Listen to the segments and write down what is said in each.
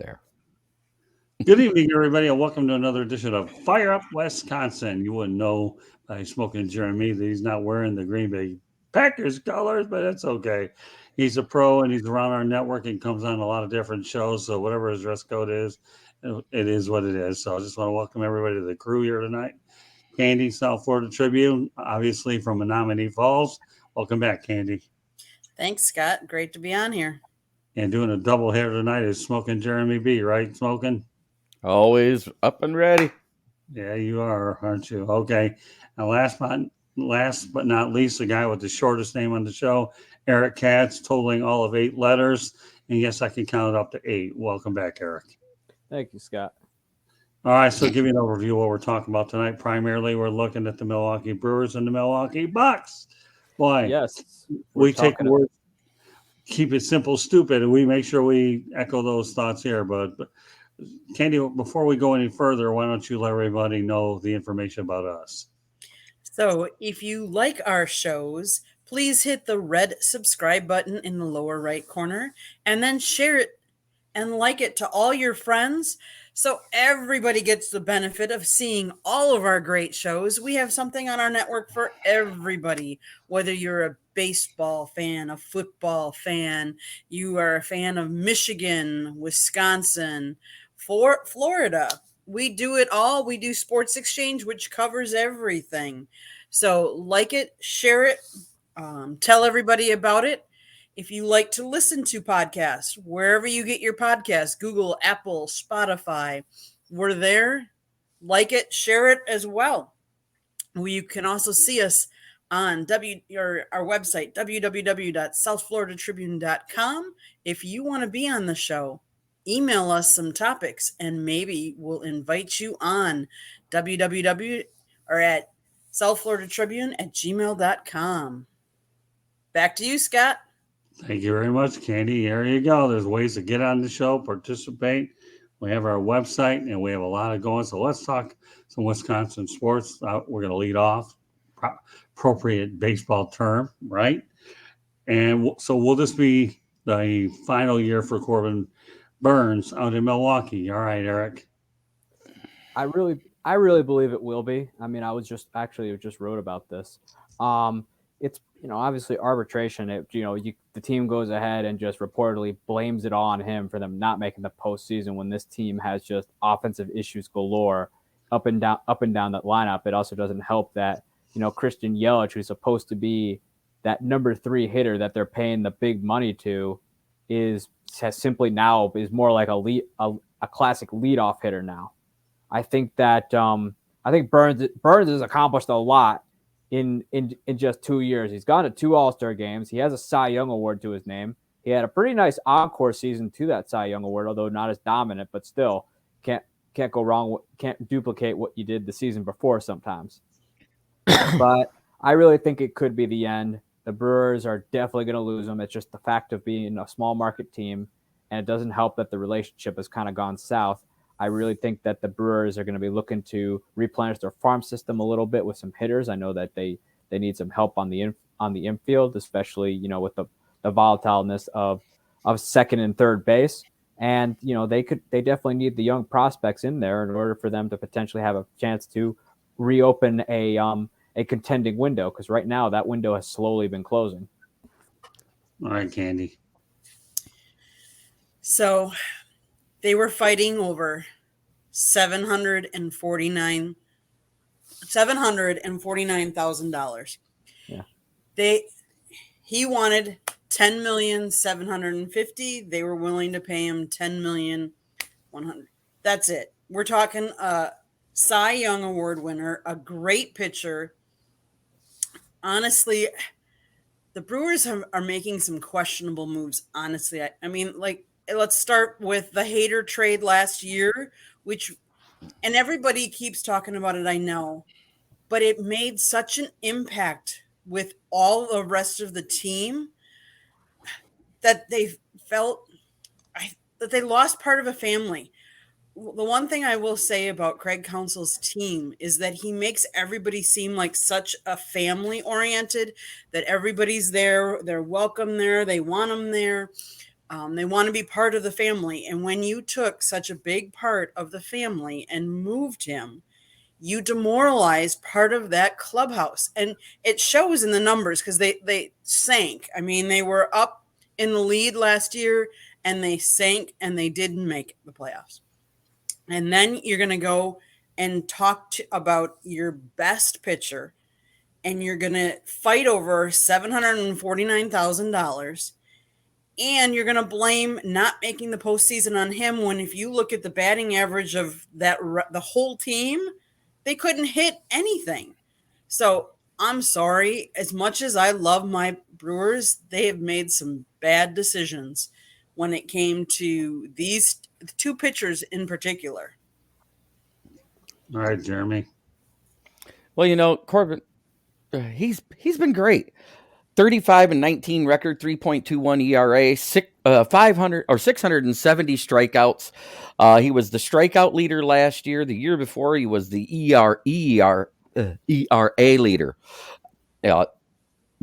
there. Good evening, everybody, and welcome to another edition of Fire Up Wisconsin. You wouldn't know by smoking Jeremy that he's not wearing the Green Bay Packers colors, but that's okay. He's a pro and he's around our network and comes on a lot of different shows. So whatever his dress code is, it is what it is. So I just want to welcome everybody to the crew here tonight. Candy, South Florida Tribune, obviously from Menominee Falls. Welcome back, Candy. Thanks, Scott. Great to be on here. And doing a double header tonight is Smoking Jeremy B, right? Smoking? Always up and ready. Yeah, you are, aren't you? Okay. And last but not least, the guy with the shortest name on the show, Eric Katz, totaling all of 8 letters. And yes, I can count it up to 8. Welcome back, Eric. Thank you, Scott. All right, so give you an overview of what we're talking about tonight. Primarily, we're looking at the Milwaukee Brewers and the Milwaukee Bucks. Boy, yes, we take the word, keep it simple, stupid, and we make sure we echo those thoughts here. But Candy, before we go any further, why don't you let everybody know the information about us? So if you like our shows, please hit the red subscribe button in the lower right corner and then share it and like it to all your friends so everybody gets the benefit of seeing all of our great shows. We have something on our network for everybody, whether you're a baseball fan, a football fan, you are a fan of Michigan, Wisconsin, for Florida. We do it all. We do Sports Exchange, which covers everything. So like it, share it, tell everybody about it. If you like to listen to podcasts, wherever you get your podcasts, Google, Apple, Spotify, we're there. Like it, share it as well. You can also see us on our website, www.southfloridatribune.com. If you want to be on the show, email us some topics and maybe we'll invite you on www or at southfloridatribune@gmail.com. Back to you, Scott. Thank you very much, Candy. There you go. There's ways to get on the show, participate. We have our website, and we have a lot of going. So let's talk some Wisconsin sports. We're going to lead off. Appropriate baseball term, right? And so will this be the final year for Corbin Burnes out in Milwaukee? All right, Eric. I really believe it will be. I mean, I just wrote about this. It's obviously arbitration. The team goes ahead and just reportedly blames it on him for them not making the postseason when this team has just offensive issues galore up and down that lineup. It also doesn't help that Christian Yelich, who's supposed to be that number 3 hitter that they're paying the big money to, is more like a classic leadoff hitter now. I think that Burnes has accomplished a lot in just 2 years. He's gone to 2 All-Star games. He has a Cy Young Award to his name. He had a pretty nice encore season to that Cy Young Award, although not as dominant, but still can't go wrong. Can't duplicate what you did the season before sometimes. But I really think it could be the end. The Brewers are definitely going to lose him. It's just the fact of being a small market team, and it doesn't help that the relationship has kind of gone south. I really think that the Brewers are going to be looking to replenish their farm system a little bit with some hitters. I know that they need some help on the infield, especially with the volatileness of second and third base. And they definitely need the young prospects in there in order for them to potentially have a chance to reopen a contending window, because right now that window has slowly been closing. All right, Candy. So they were fighting over $749,000. Yeah. He wanted $10,750,000. They were willing to pay him $10,100,000. That's it. We're talking a Cy Young Award winner, a great pitcher. Honestly, the Brewers are making some questionable moves. Honestly, I mean, let's start with the Hader trade last year, and everybody keeps talking about it, I know, but it made such an impact with all the rest of the team that they felt that they lost part of a family. The one thing I will say about Craig Counsel's team is that he makes everybody seem like such a family oriented, that everybody's there. They're welcome there. They want them there. They want to be part of the family. And when you took such a big part of the family and moved him, you demoralized part of that clubhouse. And it shows in the numbers because they sank. I mean, they were up in the lead last year and they sank and they didn't make the playoffs. And then you're going to go and talk about your best pitcher and you're going to fight over $749,000. And you're going to blame not making the postseason on him when, if you look at the batting average of the whole team, they couldn't hit anything. So I'm sorry. As much as I love my Brewers, they have made some bad decisions when it came to these two pitchers in particular. All right, Jeremy. Well, Corbin, he's been great. 35-19 record, 3.21 ERA, 670 strikeouts. He was the strikeout leader last year. The year before, he was the ERA leader. What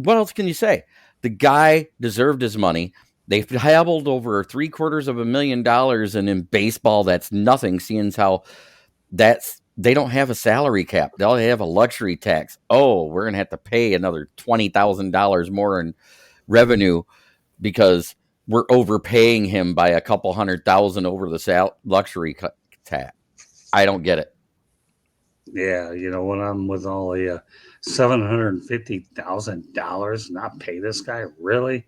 else can you say? The guy deserved his money. They've hobbled over $750,000, and in baseball, that's nothing, seeing how they don't have a salary cap. They'll have a luxury tax. Oh, we're going to have to pay another $20,000 more in revenue because we're overpaying him by a couple $100,000 over the luxury tax. I don't get it. Yeah, when I'm with all the $750,000, not pay this guy, really?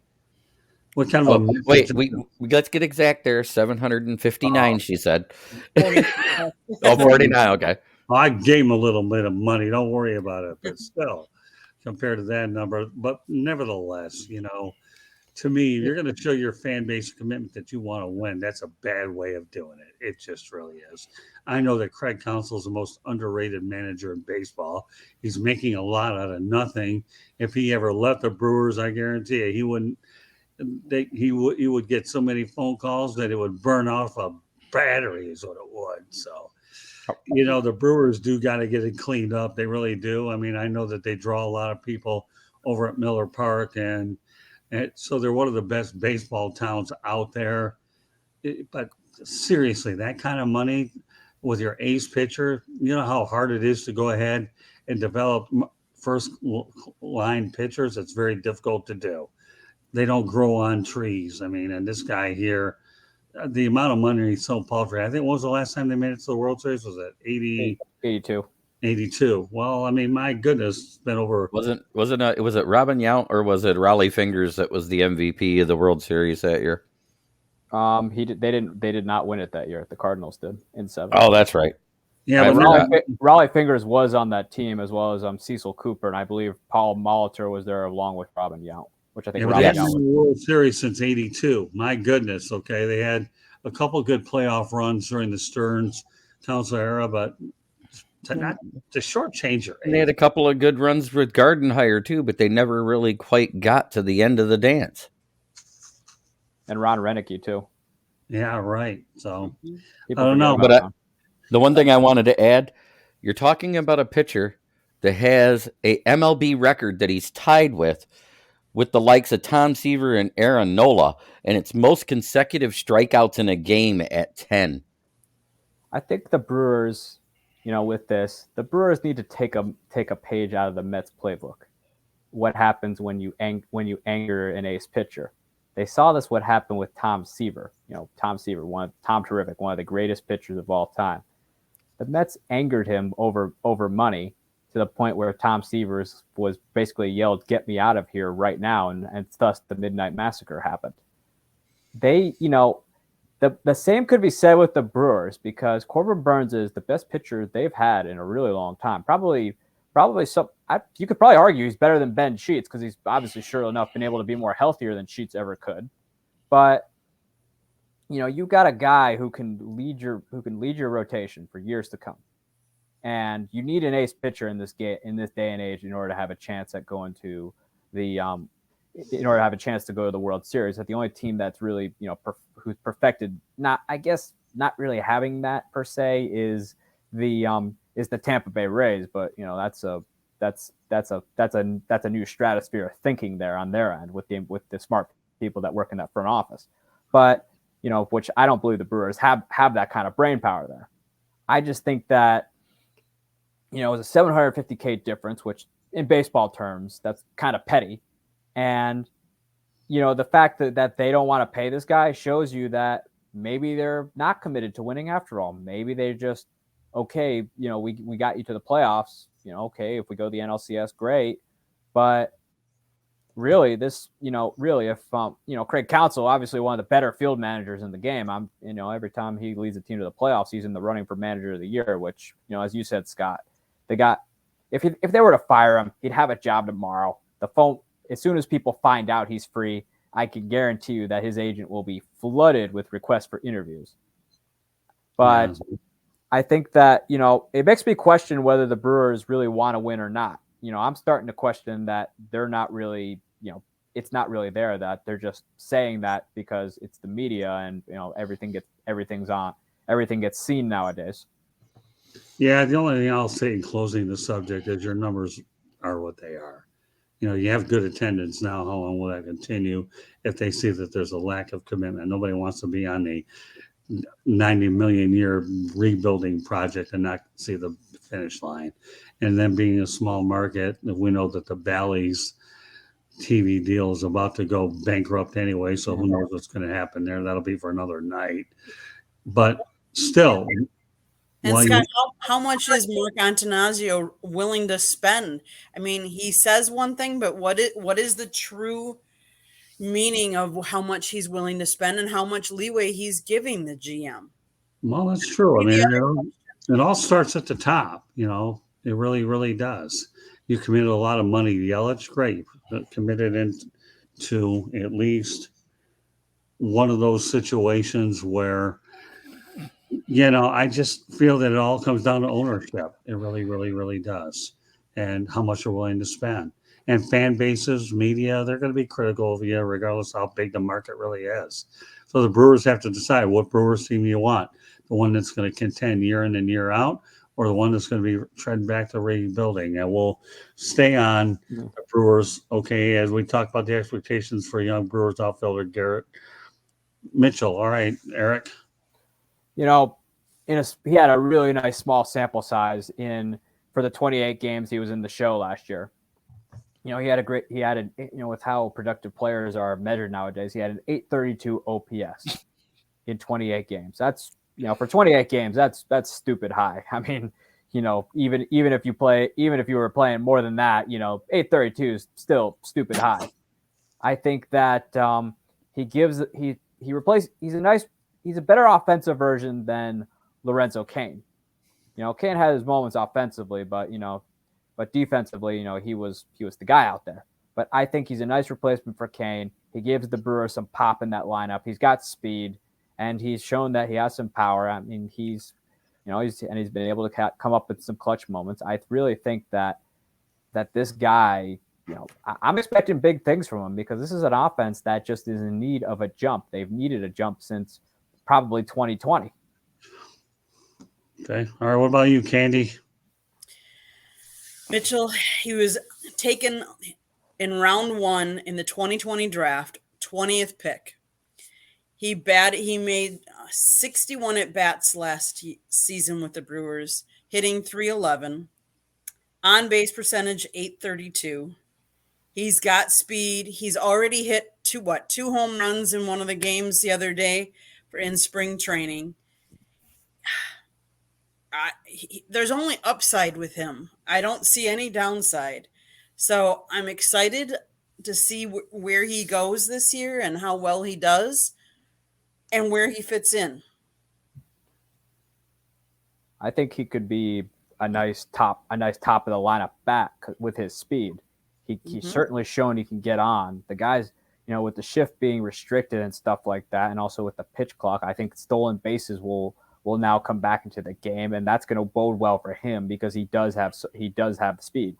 What kind of a wait? Let's get exact there. 759. She said. 49. Okay. Well, I gave him a little bit of money. Don't worry about it. But still, compared to that number, but nevertheless, to me, you're going to show your fan base a commitment that you want to win. That's a bad way of doing it. It just really is. I know that Craig Counsel is the most underrated manager in baseball. He's making a lot out of nothing. If he ever left the Brewers, I guarantee you, he wouldn't. He would get so many phone calls that it would burn off a battery is what it would. So, the Brewers do got to get it cleaned up. They really do. I mean, I know that they draw a lot of people over at Miller Park, and so they're one of the best baseball towns out there. But seriously, that kind of money with your ace pitcher, you know how hard it is to go ahead and develop first line pitchers? It's very difficult to do. They don't grow on trees. I mean, and this guy here, the amount of money he's so paltry. I think, what was the last time they made it to the World Series? Was it 82? 82. Well, I mean, my goodness, it's been over. Was it Robin Yount or was it Raleigh Fingers that was the MVP of the World Series that year? They did not win it that year. The Cardinals did in 7. Oh, that's right. Yeah, Raleigh Fingers was on that team, as well as Cecil Cooper, and I believe Paul Molitor was there along with Robin Yount. Which I think they haven't won the World Series since '82. My goodness. Okay, they had a couple good playoff runs during the Stearns Townsend era, but to shortchange your age. And they had a couple of good runs with Gardenhire too, but they never really quite got to the end of the dance. And Ron Renicky too. Yeah, right. So I People don't know, but the one thing I wanted to add, you're talking about a pitcher that has a MLB record that he's tied with the likes of Tom Seaver and Aaron Nola, and it's most consecutive strikeouts in a game at 10. I think the Brewers, with this, the Brewers need to take a page out of the Mets playbook. What happens when you anger an ace pitcher? They saw this what happened with Tom Seaver. Tom Seaver, Tom Terrific, one of the greatest pitchers of all time. The Mets angered him over money, to the point where Tom Seaver was basically yelled, "Get me out of here right now," and thus the Midnight Massacre happened. They, the same could be said with the Brewers, because Corbin Burnes is the best pitcher they've had in a really long time. Probably some. You could probably argue he's better than Ben Sheets, because he's obviously sure enough been able to be more healthier than Sheets ever could. But you got a guy who can lead your rotation for years to come. And you need an ace pitcher in this day and age in order to have a chance at going to the in order to have a chance to go to the World Series. That the only team that's really who's perfected not really having that per se is the Tampa Bay Rays. But that's a new stratosphere of thinking there on their end with the smart people that work in that front office. but which I don't believe the Brewers have that kind of brain power there. I just think that it was a $750K difference, which in baseball terms that's kind of petty, and the fact that they don't want to pay this guy shows you that maybe they're not committed to winning after all. Maybe they're just, okay, we got you to the playoffs. Okay, if we go to the NLCS, great. But really, if Craig Counsel, obviously one of the better field managers in the game, every time he leads a team to the playoffs, he's in the running for manager of the year, which, as you said, Scott, if they were to fire him, he'd have a job tomorrow. The phone, as soon as people find out he's free, I can guarantee you that his agent will be flooded with requests for interviews. But I think that, it makes me question whether the Brewers really want to win or not. I'm starting to question that they're not really, it's not really there, that they're just saying that because it's the media and, everything gets seen nowadays. Yeah, the only thing I'll say in closing the subject is your numbers are what they are. You have good attendance now. How long will that continue if they see that there's a lack of commitment? Nobody wants to be on the 90 million year rebuilding project and not see the finish line. And then being a small market, we know that the Bally's TV deal is about to go bankrupt anyway. So who knows what's going to happen there? That'll be for another night. But still. And Scott, how much is Mark Antanasio willing to spend? I mean, he says one thing, but what is the true meaning of how much he's willing to spend and how much leeway he's giving the GM? Well, that's true. I mean, it all starts at the top. It really, really does. You committed a lot of money. Yelich, great. Committed into at least one of those situations where, I just feel that it all comes down to ownership. It really, really, really does. And how much you're willing to spend. And fan bases, media, they're going to be critical of you regardless of how big the market really is. So the Brewers have to decide what Brewers team you want. The one that's going to contend year in and year out, or the one that's going to be treading back to rebuilding. And we'll stay on the Brewers, okay, as we talk about the expectations for young Brewers outfielder Garrett Mitchell. All right, Eric. He had a really nice small sample size for the 28 games he was in the show last year. With how productive players are measured nowadays, he had an 832 OPS in 28 games. That's, for 28 games, that's stupid high. I mean, even if you were playing more than that, 832 is still stupid high. I think that he's a better offensive version than Lorenzo Cain. Cain had his moments offensively, but defensively, he was the guy out there. But I think he's a nice replacement for Cain. He gives the Brewers some pop in that lineup. He's got speed, and he's shown that he has some power. I mean, he's been able to come up with some clutch moments. I really think that this guy, I'm expecting big things from him because this is an offense that just is in need of a jump. They've needed a jump since probably 2020. Okay. All right. What about you, Candy? Mitchell, he was taken in round 1 in the 2020 draft, 20th pick. He made 61 at-bats last season with the Brewers, hitting .311, on-base percentage .832. He's got speed. He's already hit 2 home runs in one of the games the other day in spring training. There's only upside with him. I don't see any downside. So I'm excited to see where he goes this year and how well he does and where he fits in. I think he could be a nice top of the lineup bat with his speed. He's certainly shown he can get on. The guys, with the shift being restricted and stuff like that, and also with the pitch clock, I think stolen bases will now come back into the game, and that's going to bode well for him because he does have the speed.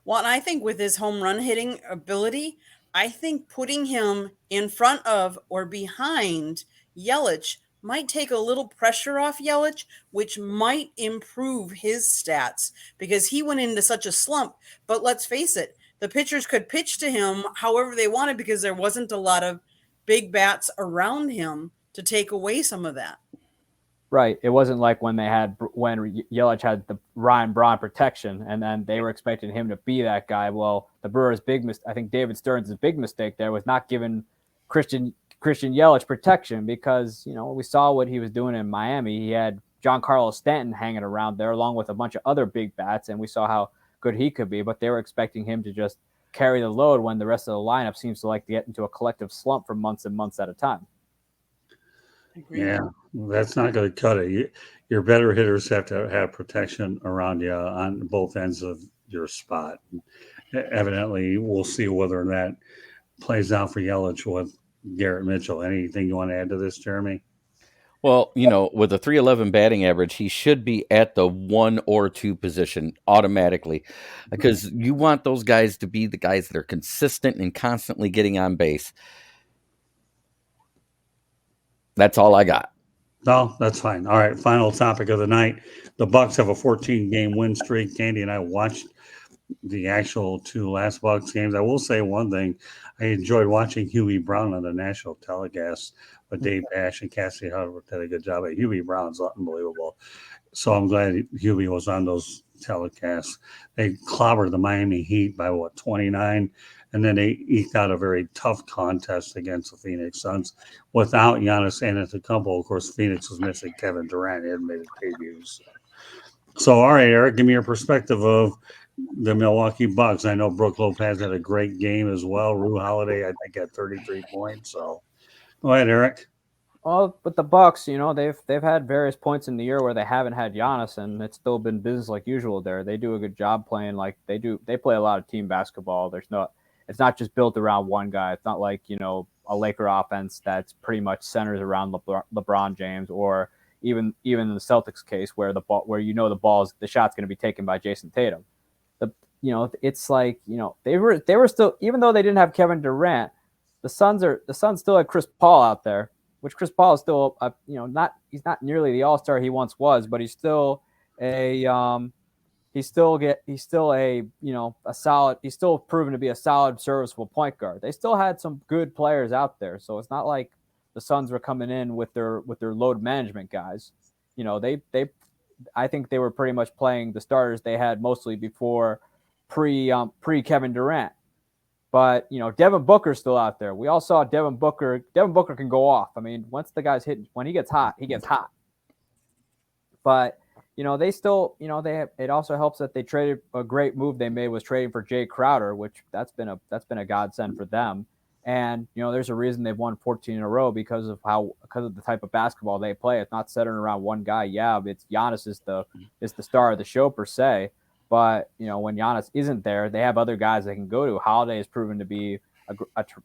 Well, and I think with his home run hitting ability, I think putting him in front of or behind Yelich might take a little pressure off Yelich, which might improve his stats because he went into such a slump. But let's face it, the pitchers could pitch to him however they wanted because there wasn't a lot of big bats around him to take away some of that. Right. It wasn't like when Yelich had the Ryan Braun protection, and then they were expecting him to be that guy. Well, the Brewers' I think David Stearns' big mistake there was not giving Christian Yelich protection, because we saw what he was doing in Miami. He had Giancarlo Stanton hanging around there along with a bunch of other big bats, and we saw how good he could be. But they were expecting him to just carry the load when the rest of the lineup seems to like to get into a collective slump for months and months at a time. Yeah, that's not going to cut it. Your better hitters have to have protection around you on both ends of your spot. Evidently, we'll see whether that plays out for Yelich with Garrett Mitchell. Anything you want to add to this, Jeremy? Well, with a 311 batting average, he should be at the 1 or 2 position automatically, because you want those guys to be the guys that are consistent and constantly getting on base. That's all I got. No, that's fine. All right, final topic of the night. The Bucks have a 14-game win streak. Candy and I watched the actual 2 last Bucks games. I will say one thing. I enjoyed watching Huey Brown on the national telecast, but Dave Ash and Cassie Hubbard did a good job. Huey Brown's unbelievable. So I'm glad Huey was on those telecasts. They clobbered the Miami Heat by 29, and then they eked out a very tough contest against the Phoenix Suns without Giannis Antetokounmpo. Of course, Phoenix was missing Kevin Durant. He hadn't made his debut. So, all right, Eric, give me your perspective of the Milwaukee Bucks. I know Brook Lopez had a great game as well. Rue Holiday, I think, had 33 points. So, go ahead, Eric. Well, but the Bucks, they've had various points in the year where they haven't had Giannis, and it's still been business like usual there. They do a good job playing like they do. They play a lot of team basketball. It's not just built around one guy. It's not like, a Laker offense that's pretty much centers around LeBron James, or even in the Celtics case where the shot's going to be taken by Jason Tatum. It's like, they were still, even though they didn't have Kevin Durant, the Suns still had Chris Paul out there, which Chris Paul is still he's not nearly the all-star he once was, but he's still a solid, he's still proven to be a solid, serviceable point guard. They still had some good players out there, so it's not like the Suns were coming in with their load management guys. I think they were pretty much playing the starters they had mostly before pre Kevin Durant. But Devin Booker's still out there. We all saw Devin Booker. Devin Booker can go off. I mean, once the guy's hitting, when he gets hot, he gets hot. But they still, it also helps that they traded. A great move they made was trading for Jay Crowder, which that's been a godsend for them. And there's a reason they've won 14 in a row because of the type of basketball they play. It's not centered around one guy. Yeah, it's Giannis is the star of the show per se. But when Giannis isn't there, they have other guys they can go to. Holiday has proven to be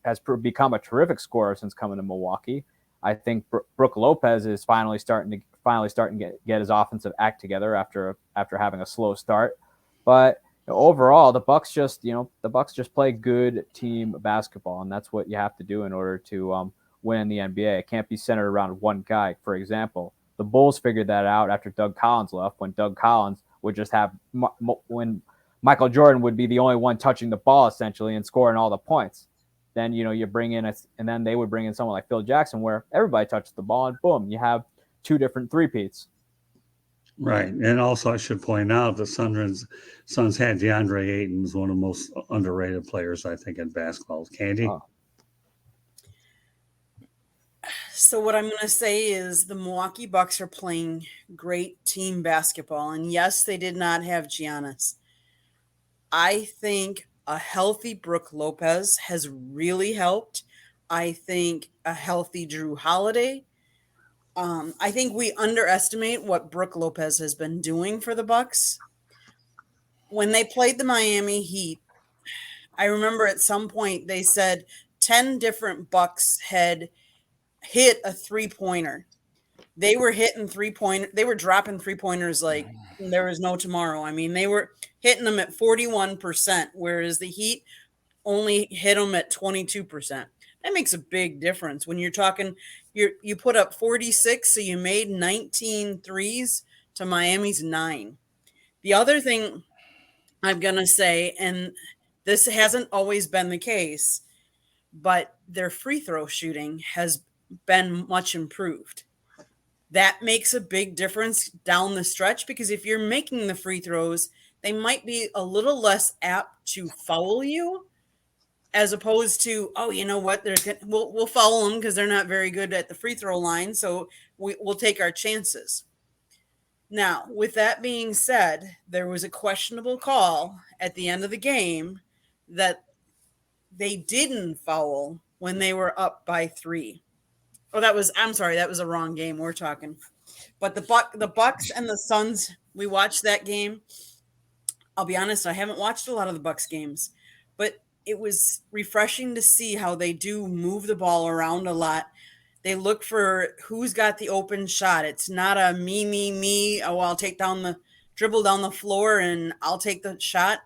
has become a terrific scorer since coming to Milwaukee. I think Brook Lopez is finally starting to get his offensive act together after having a slow start. But overall, the Bucks just play good team basketball, and that's what you have to do in order to win in the NBA. It can't be centered around one guy. For example, the Bulls figured that out after Doug Collins left, when Doug Collins would just have when Michael Jordan would be the only one touching the ball essentially and scoring all the points. Then you bring in and then they would bring in someone like Phil Jackson where everybody touches the ball, and boom, you have 2 different three-peats. Right, and also I should point out the Suns had DeAndre Ayton, who's one of the most underrated players I think in basketball. Candy. Oh. So what I'm going to say is the Milwaukee Bucks are playing great team basketball. And yes, they did not have Giannis. I think a healthy Brook Lopez has really helped. I think a healthy Drew Holiday. I think we underestimate what Brook Lopez has been doing for the Bucks. When they played the Miami Heat, I remember at some point they said 10 different Bucks had hit a 3-pointer. They were hitting 3-pointer. They were dropping 3-pointers like there was no tomorrow. I mean, they were hitting them at 41%, whereas the Heat only hit them at 22%. That makes a big difference when you're talking. You put up 46, so you made 19 threes to Miami's 9. The other thing I'm gonna say, and this hasn't always been the case, but their free throw shooting has been much improved. That makes a big difference down the stretch because if you're making the free throws, they might be a little less apt to foul you as opposed to, oh, you know what, we'll foul them because they're not very good at the free throw line, so we'll take our chances. Now, with that being said, there was a questionable call at the end of the game that they didn't foul when they were up by 3. Oh, I'm sorry, that was a wrong game we're talking. But the Bucks and the Suns, we watched that game. I'll be honest, I haven't watched a lot of the Bucks games, but it was refreshing to see how they do move the ball around a lot. They look for who's got the open shot. It's not a me. Oh, I'll dribble down the floor and I'll take the shot.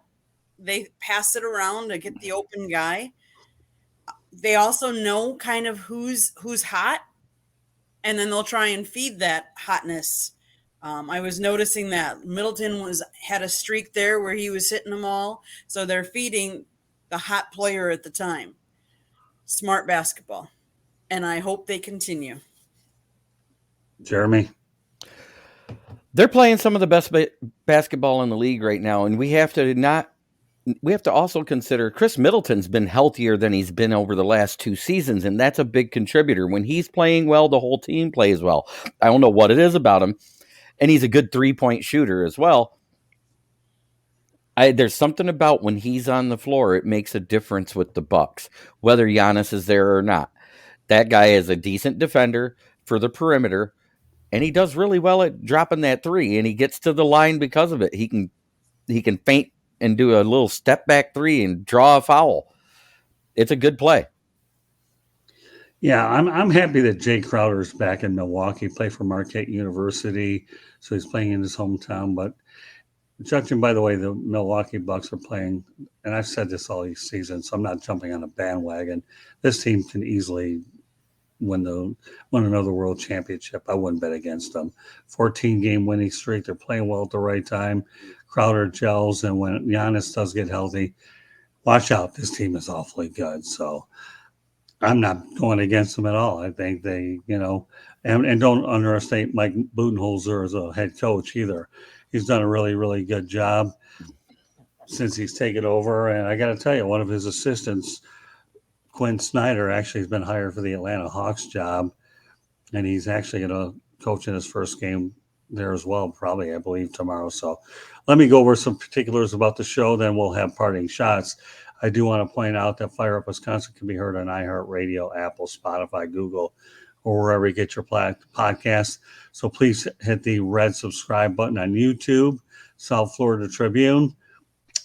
They pass it around to get the open guy. They also know kind of who's hot, and then they'll try and feed that hotness. I was noticing that Middleton had a streak there where he was hitting them all, so they're feeding the hot player at the time. Smart basketball, and I hope they continue. Jeremy? They're playing some of the best basketball in the league right now, and we have to also consider Chris Middleton's been healthier than he's been over the last 2 seasons, and that's a big contributor. When he's playing well, the whole team plays well. I don't know what it is about him, and he's a good 3-point shooter as well. There's something about when he's on the floor, it makes a difference with the Bucks, whether Giannis is there or not. That guy is a decent defender for the perimeter, and he does really well at dropping that 3, and he gets to the line because of it. He can feint and do a little step back 3 and draw a foul. It's a good play. Yeah, I'm happy that Jay Crowder's back in Milwaukee, played for Marquette University, so he's playing in his hometown. But judging by the way the Milwaukee Bucks are playing, and I've said this all season, so I'm not jumping on a bandwagon. This team can easily win another world championship. I wouldn't bet against them. 14-game winning streak. They're playing well at the right time. Crowder gels, and when Giannis does get healthy, watch out. This team is awfully good. So I'm not going against them at all. I think they, and don't underestimate Mike Budenholzer as a head coach either. He's done a really, really good job since he's taken over. And I got to tell you, one of his assistants, Quinn Snyder, actually has been hired for the Atlanta Hawks job. And he's actually going to coach in his first game there as well, probably, I believe, tomorrow. So let me go over some particulars about the show, then we'll have parting shots. I do want to point out that Fire Up Wisconsin can be heard on iHeartRadio, Apple, Spotify, Google, or wherever you get your podcasts. So please hit the red subscribe button on YouTube, South Florida Tribune.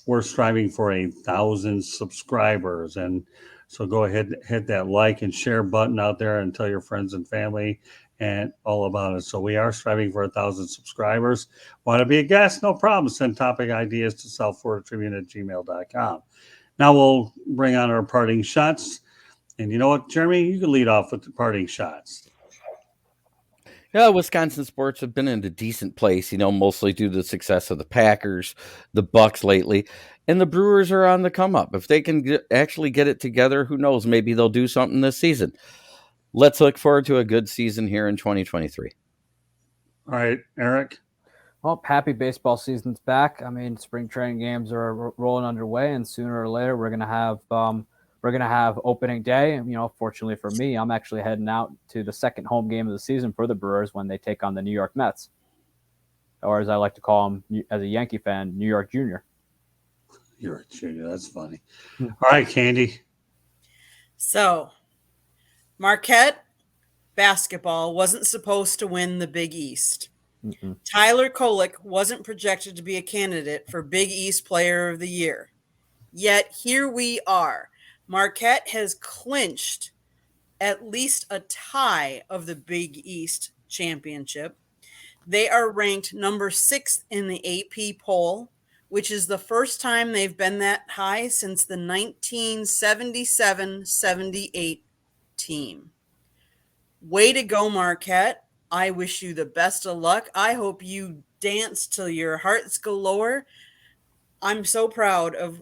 We're striving for 1,000 subscribers. And so go ahead, hit that like and share button out there and tell your friends and family and all about it. So we are striving for 1,000 subscribers. Want to be a guest? No problem. Send topic ideas to southfloridatribune@gmail.com. Now we'll bring on our parting shots. And you know what, Jeremy? You can lead off with the parting shots. Yeah, Wisconsin sports have been in a decent place, mostly due to the success of the Packers, the Bucks lately, and the Brewers are on the come up. If they can actually get it together, who knows? Maybe they'll do something this season. Let's look forward to a good season here in 2023. All right, Eric. Well, happy baseball season's back. I mean, spring training games are rolling underway, and sooner or later we're gonna have opening day. And, fortunately for me, I'm actually heading out to the second home game of the season for the Brewers when they take on the New York Mets, or as I like to call them as a Yankee fan, New York Junior. You're a junior. That's funny. All right, Candy. So, Marquette basketball wasn't supposed to win the Big East. Mm-mm. Tyler Kolek wasn't projected to be a candidate for Big East Player of the Year. Yet here we are. Marquette has clinched at least a tie of the Big East championship. They are ranked number 6 in the AP poll, which is the first time they've been that high since the 1977-78 team. Way to go, Marquette. I wish you the best of luck. I hope you dance till your hearts galore. I'm so proud of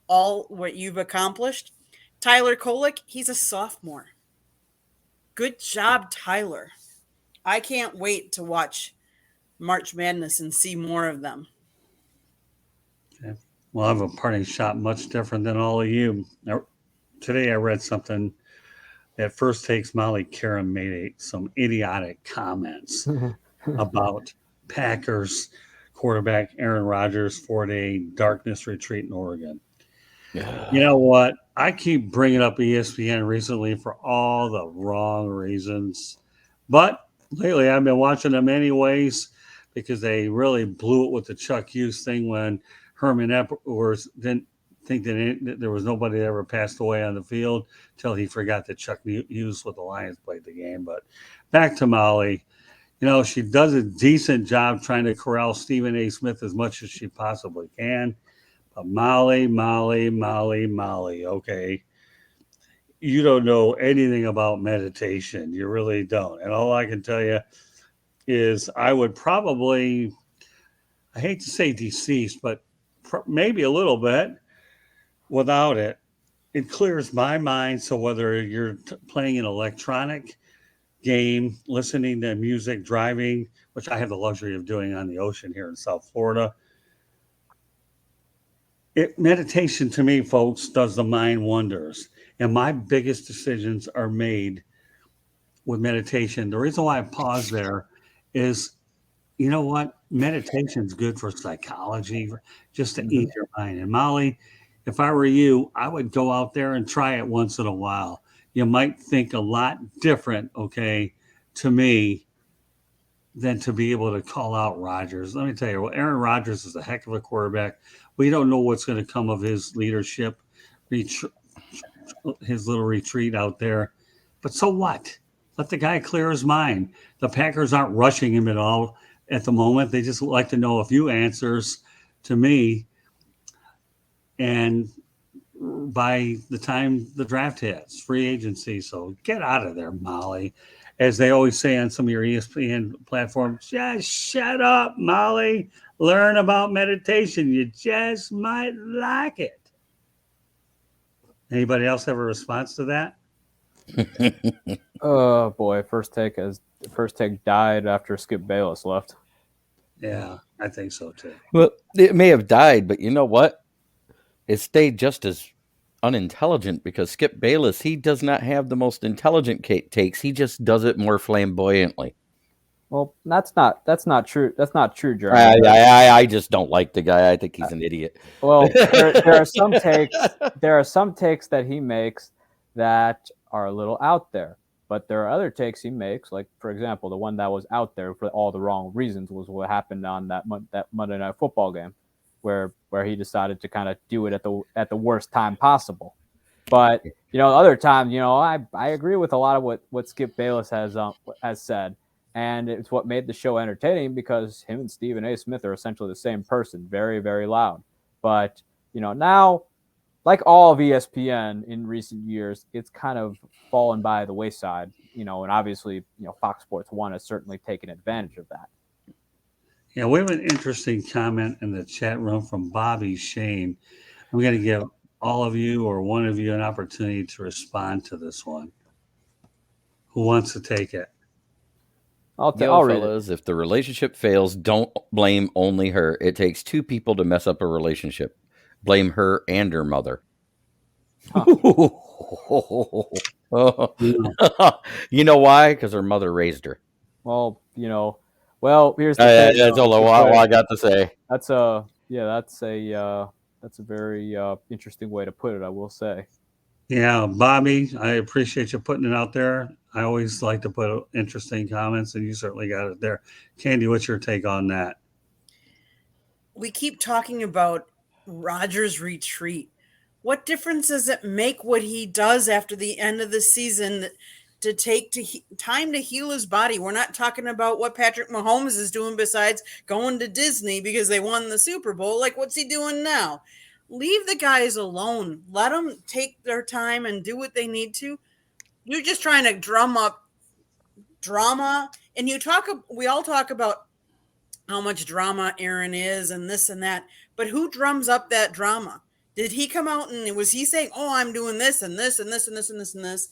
all what you've accomplished. Tyler Kolek, he's a sophomore. Good job, Tyler. I can't wait to watch March Madness and see more of them. Okay. Well, I have a parting shot much different than all of you. Now, today I read something that First Takes mollyqerim made some idiotic comments about Packers quarterback Aaron Rodgers 4-day darkness retreat in Oregon. You know what? I keep bringing up ESPN recently for all the wrong reasons. But lately I've been watching them anyways because they really blew it with the Chuck Hughes thing when Herman Epworth didn't think that there was nobody that ever passed away on the field until he forgot that Chuck Hughes with the Lions played the game. But back to Molly. You know, she does a decent job trying to corral Stephen A. Smith as much as she possibly can. But Molly, okay. You don't know anything about meditation. You really don't. And all I can tell you is I would probably, I hate to say deceased, but maybe a little bit without it. It clears my mind. So whether you're playing an electronic game, listening to music, driving, which I have the luxury of doing on the ocean here in South Florida, meditation to me, folks, does the mind wonders. And my biggest decisions are made with meditation. The reason why I pause there is, you know what? Meditation is good for psychology, just to ease your mind. And Molly, if I were you, I would go out there and try it once in a while. You might think a lot different, okay, to me, than to be able to call out Rodgers. Let me tell you, well, Aaron Rodgers is a heck of a quarterback. We don't know what's going to come of his leadership, his little retreat out there. But so what? Let the guy clear his mind. The Packers aren't rushing him at all at the moment. They just like to know a few answers to me. And by the time the draft hits, free agency. So get out of there, Molly. As they always say on some of your ESPN platforms, just shut up, Molly. Learn about meditation. You just might like it. Anybody else have a response to that? Oh boy, First Take died after Skip Bayless left. Yeah, I think so too. Well, it may have died, but you know what? It stayed just as unintelligent because Skip Bayless, he does not have the most intelligent takes. He just does it more flamboyantly. Well, that's not true. That's not true, Jeremy. I just don't like the guy. I think he's an idiot. Well, there are some takes. There are some takes that he makes that are a little out there, but there are other takes he makes. Like, for example, the one that was out there for all the wrong reasons was what happened on that Monday Night Football game, where he decided to kind of do it at the worst time possible. But other times, I agree with a lot of what Skip Bayless has said. And it's what made the show entertaining because him and Stephen A. Smith are essentially the same person, very, very loud. But, now, like all of ESPN in recent years, it's kind of fallen by the wayside, and obviously, Fox Sports 1 has certainly taken advantage of that. Yeah, we have an interesting comment in the chat room from Bobby Shane. I'm going to give all of you or one of you an opportunity to respond to this one. Who wants to take it? I'll read it. If the relationship fails, don't blame only her. It takes two people to mess up a relationship. Blame her and her mother. Huh. You know why? Because her mother raised her. Well, here's the thing. That's all I got to say. That's a very interesting way to put it, I will say. Yeah, Bobby, I appreciate you putting it out there. I always like to put interesting comments, and you certainly got it there. Candy, what's your take on that? We keep talking about Rodgers' retreat. What difference does it make what he does after the end of the season to take time to heal his body? We're not talking about what Patrick Mahomes is doing besides going to Disney because they won the Super Bowl. Like, what's he doing now? Leave the guys alone. Let them take their time and do what they need to. You're just trying to drum up drama. And we all talk about how much drama Aaron is and this and that. But who drums up that drama? Did he come out and was he saying, "Oh, I'm doing this and this and this and this and this and this"?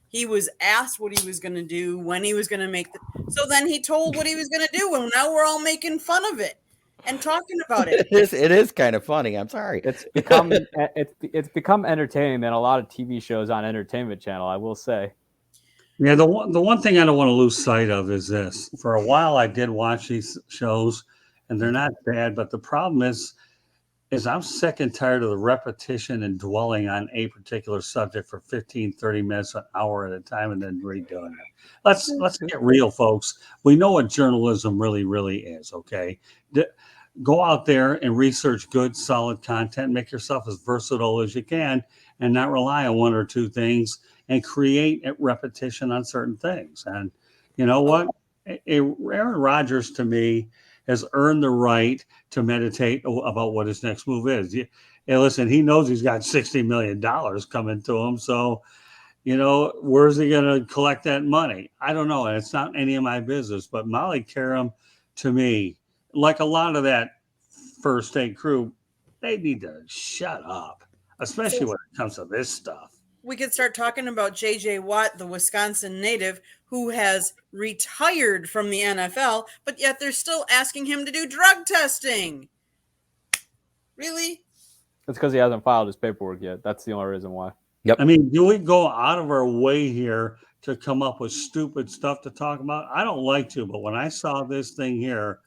He was asked what he was going to do, when he was going to make so then he told what he was going to do, and now we're all making fun of it and talking about it. It is kind of funny. I'm sorry. It's become entertaining than a lot of TV shows on Entertainment Channel, I will say. Yeah, the one thing I don't want to lose sight of is this. For a while, I did watch these shows, and they're not bad. But the problem is I'm sick and tired of the repetition and dwelling on a particular subject for 15, 30 minutes, an hour at a time, and then redoing it. Let's get real, folks. We know what journalism really, really is, okay? Go out there and research good, solid content. Make yourself as versatile as you can and not rely on one or two things and create a repetition on certain things. And you know what? Aaron Rodgers, to me, has earned the right to meditate about what his next move is. Hey, listen, he knows he's got $60 million coming to him. So, where's he going to collect that money? I don't know. And it's not any of my business. But mollyqerim, to me, like a lot of that first state crew, they need to shut up, especially when it comes to this stuff. We could start talking about J.J. Watt, the Wisconsin native, who has retired from the NFL, but yet they're still asking him to do drug testing. Really? It's because he hasn't filed his paperwork yet. That's the only reason why. Yep. I mean, do we go out of our way here to come up with stupid stuff to talk about? I don't like to, but when I saw this thing here,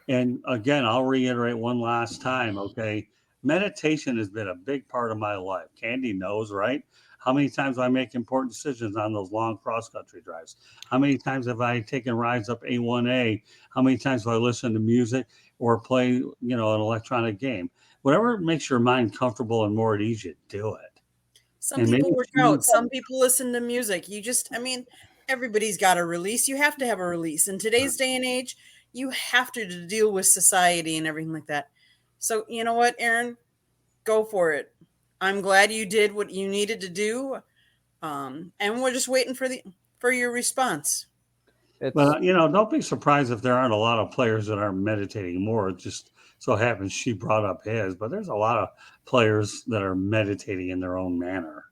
and again, I'll reiterate one last time, okay? Meditation has been a big part of my life. Candy knows, right? How many times do I make important decisions on those long cross-country drives? How many times have I taken rides up A1A? How many times do I listen to music or play, an electronic game? Whatever makes your mind comfortable and more at ease, you do it. Some people work out. Some people listen to music. Everybody's got a release. You have to have a release. In today's day and age, you have to deal with society and everything like that. So, you know what, Aaron? Go for it. I'm glad you did what you needed to do. And we're just waiting for your response. Well, don't be surprised if there aren't a lot of players that are meditating more. It just so happens she brought up his, but there's a lot of players that are meditating in their own manner.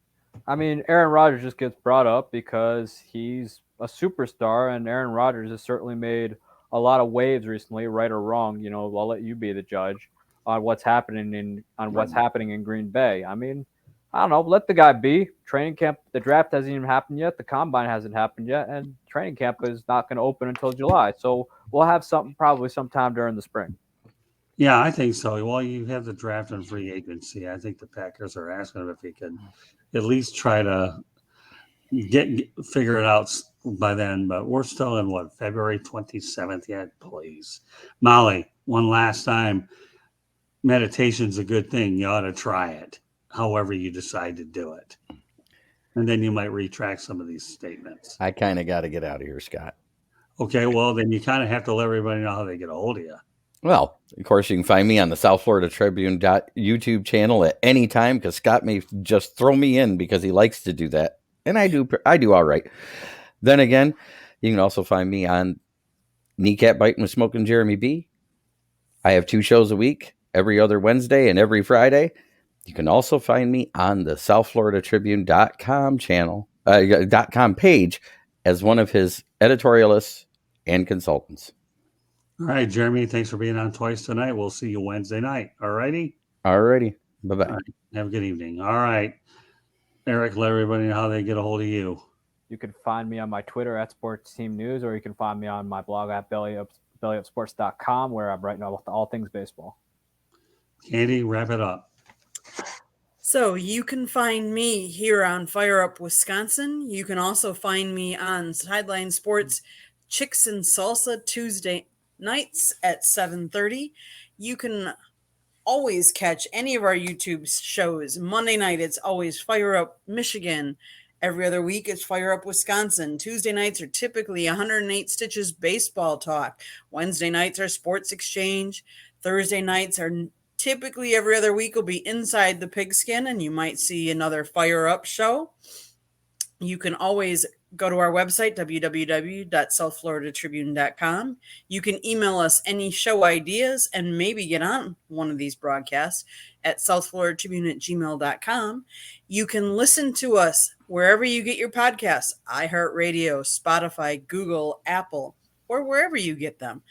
I mean, Aaron Rodgers just gets brought up because he's a superstar, and Aaron Rodgers has certainly made a lot of waves recently, right or wrong. I'll let you be the judge on what's happening in Green Bay. I mean, I don't know. Let the guy be. Training camp, the draft hasn't even happened yet. The combine hasn't happened yet, and training camp is not going to open until July. So we'll have something probably sometime during the spring. Yeah, I think so. Well, you have the draft and free agency. I think the Packers are asking him if he could at least try to figure it out by then. But we're still in February 27th yet? Please, Molly, one last time. Meditation's a good thing. You ought to try it, however you decide to do it. And then you might retract some of these statements. I kind of got to get out of here, Scott. Okay, well, then you kind of have to let everybody know how they get a hold of you. Well, of course, you can find me on the South Florida Tribune YouTube channel at any time, because Scott may just throw me in because he likes to do that. And I do all right. Then again, you can also find me on Kneecap Biting with Smoking Jeremy B. I have 2 shows a week, every other Wednesday and every Friday. You can also find me on the SouthFloridaTribune.com channel, .com page, as one of his editorialists and consultants. All right, Jeremy, thanks for being on twice tonight. We'll see you Wednesday night. All righty? All righty. Bye-bye. All right. Have a good evening. All right. Eric, let everybody know how they get a hold of you. You can find me on my Twitter at Sports Team News, or you can find me on my blog at bellyupsports.com, where I'm writing about all things baseball. Candy, wrap it up. So you can find me here on Fire Up Wisconsin. You can also find me on Sideline Sports Chicks and Salsa Tuesday nights at 7:30. You can always catch any of our YouTube shows. Monday night, it's always Fire Up Michigan. Every other week, it's Fire Up Wisconsin. Tuesday nights are typically 108 Stitches baseball talk. Wednesday nights are Sports Exchange. Thursday nights are typically every other week will be Inside the Pigskin, and you might see another Fire Up show. You can always go to our website, www.southfloridatribune.com. You can email us any show ideas and maybe get on one of these broadcasts at southfloridatribune@gmail.com. You can listen to us wherever you get your podcasts, iHeartRadio, Spotify, Google, Apple, or wherever you get them.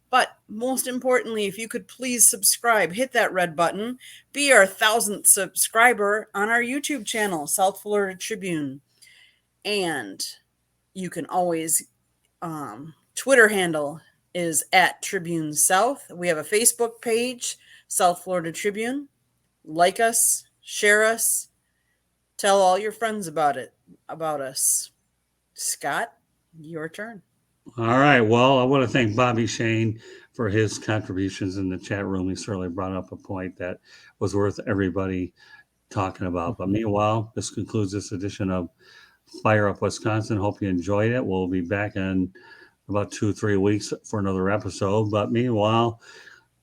But most importantly, if you could please subscribe, hit that red button, be our 1,000th subscriber on our YouTube channel, South Florida Tribune. And you can always, Twitter handle is @Tribune South. We have a Facebook page, South Florida Tribune. Like us, share us, tell all your friends about us. Scott, your turn. All right. Well, I want to thank Bobby Shane for his contributions in the chat room. He certainly brought up a point that was worth everybody talking about. But meanwhile, this concludes this edition of Fire Up Wisconsin. Hope you enjoyed it. We'll be back in about 2-3 weeks for another episode. But meanwhile,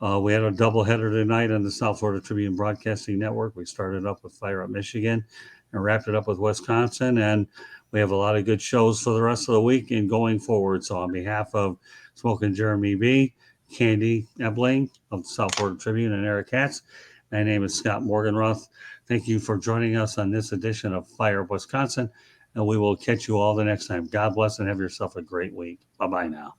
we had a doubleheader tonight on the South Florida Tribune Broadcasting Network. We started up with Fire Up Michigan and wrapped it up with Wisconsin. And we have a lot of good shows for the rest of the week and going forward. So on behalf of Smoking Jeremy B., Candy Ebling of the South Florida Tribune, and Eric Katz, my name is Scott Morganroth. Thank you for joining us on this edition of Fire Up Wisconsin. And we will catch you all the next time. God bless and have yourself a great week. Bye-bye now.